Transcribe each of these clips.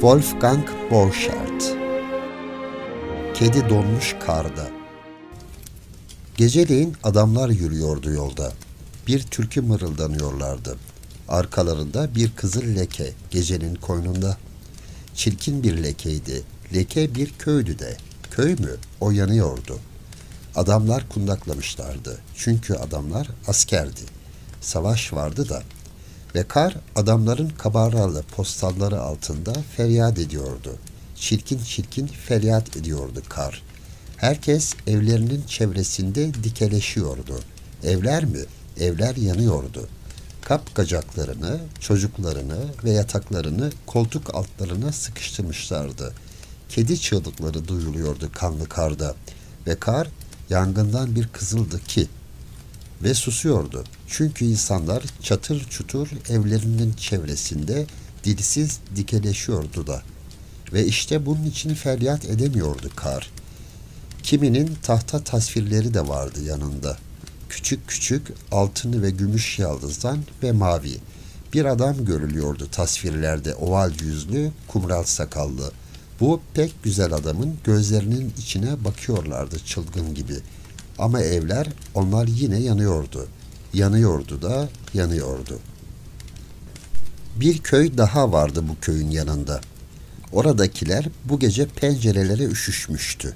Wolfgang Borchardt. Kedi donmuş karda. Geceleyin adamlar yürüyordu yolda. Bir türkü mırıldanıyorlardı. Arkalarında bir kızıl leke gecenin koynunda. Çirkin bir lekeydi. Leke bir köydü de. Köy mü? O yanıyordu. Adamlar kundaklamışlardı. Çünkü adamlar askerdi. Savaş vardı da. Ve kar adamların kabarlarla postalları altında feryat ediyordu. Çirkin çirkin feryat ediyordu kar. Herkes evlerinin çevresinde dikeleşiyordu. Evler mi? Evler yanıyordu. Kapkacaklarını, çocuklarını ve yataklarını koltuk altlarına sıkıştırmışlardı. Kedi çığlıkları duyuluyordu kanlı karda ve kar yangından bir kızıldı ki ve susuyordu. Çünkü insanlar çatır çutur evlerinin çevresinde dilsiz dikeleşiyordu da. Ve işte bunun için feryat edemiyordu kar. Kiminin tahta tasvirleri de vardı yanında. Küçük küçük altını ve gümüş yaldızdan ve mavi. Bir adam görülüyordu tasvirlerde, oval yüzlü, kumral sakallı. Bu pek güzel adamın gözlerinin içine bakıyorlardı çılgın gibi. Ama evler, onlar yine yanıyordu. Yanıyordu da yanıyordu. Bir köy daha vardı bu köyün yanında. Oradakiler bu gece pencerelere üşüşmüştü.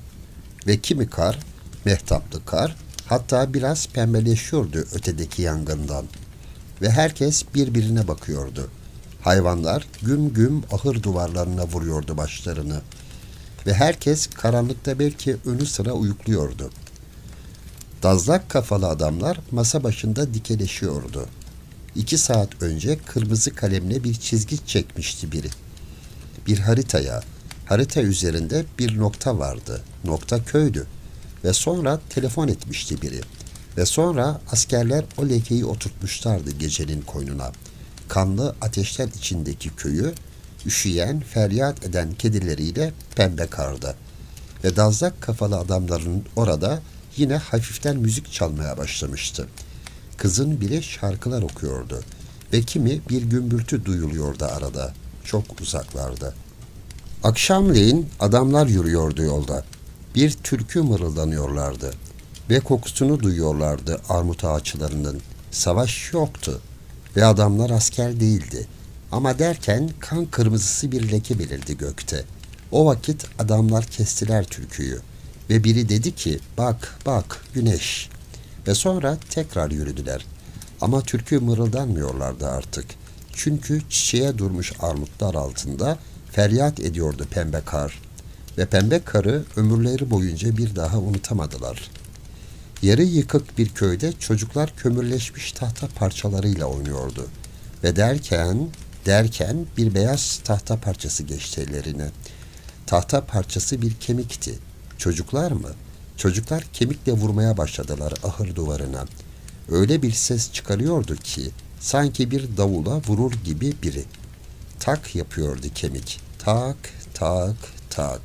Ve kimi kar, mehtaplı kar, hatta biraz pembeleşiyordu ötedeki yangından. Ve herkes birbirine bakıyordu. Hayvanlar güm güm ahır duvarlarına vuruyordu başlarını. Ve herkes karanlıkta belki önü sıra uyukluyordu. Dazlak kafalı adamlar masa başında dikeleşiyordu. 2 saat önce kırmızı kalemle bir çizgi çekmişti biri. Bir haritaya, harita üzerinde bir nokta vardı. Nokta köydü. Ve sonra telefon etmişti biri. Ve sonra askerler o lekeyi oturtmuşlardı gecenin koynuna. Kanlı ateşler içindeki köyü, üşüyen, feryat eden kedileriyle pembe karda. Ve dazlak kafalı adamların orada yine hafiften müzik çalmaya başlamıştı. Kızın biri şarkılar okuyordu. Ve kimi bir gümbürtü duyuluyordu arada, çok uzaklarda. Akşamleyin adamlar yürüyordu yolda. Bir türkü mırıldanıyorlardı. Ve kokusunu duyuyorlardı armut ağaçlarının. Savaş yoktu. Ve adamlar asker değildi. Ama derken kan kırmızısı bir leke belirdi gökte. O vakit adamlar kestiler türküyü. Ve biri dedi ki, bak bak güneş. Ve sonra tekrar yürüdüler. Ama türkü mırıldanmıyorlardı artık. Çünkü çiçeğe durmuş armutlar altında feryat ediyordu pembe kar. Ve pembe karı ömürleri boyunca bir daha unutamadılar. Yarı yıkık bir köyde çocuklar kömürleşmiş tahta parçalarıyla oynuyordu. Ve derken bir beyaz tahta parçası geçti ellerine. Tahta parçası bir kemikti. Çocuklar mı? Çocuklar kemikle vurmaya başladılar ahır duvarına. Öyle bir ses çıkarıyordu ki sanki bir davula vurur gibi biri. Tak yapıyordu kemik. Tak, tak, tak.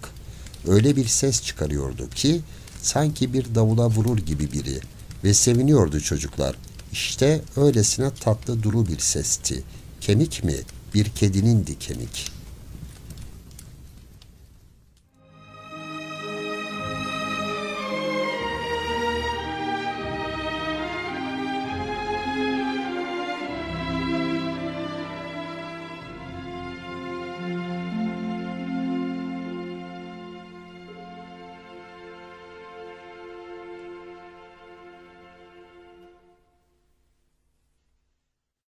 Öyle bir ses çıkarıyordu ki sanki bir davula vurur gibi biri. Ve seviniyordu çocuklar. İşte öylesine tatlı duru bir sesti. Kemik mi? Bir kedinindi kemik.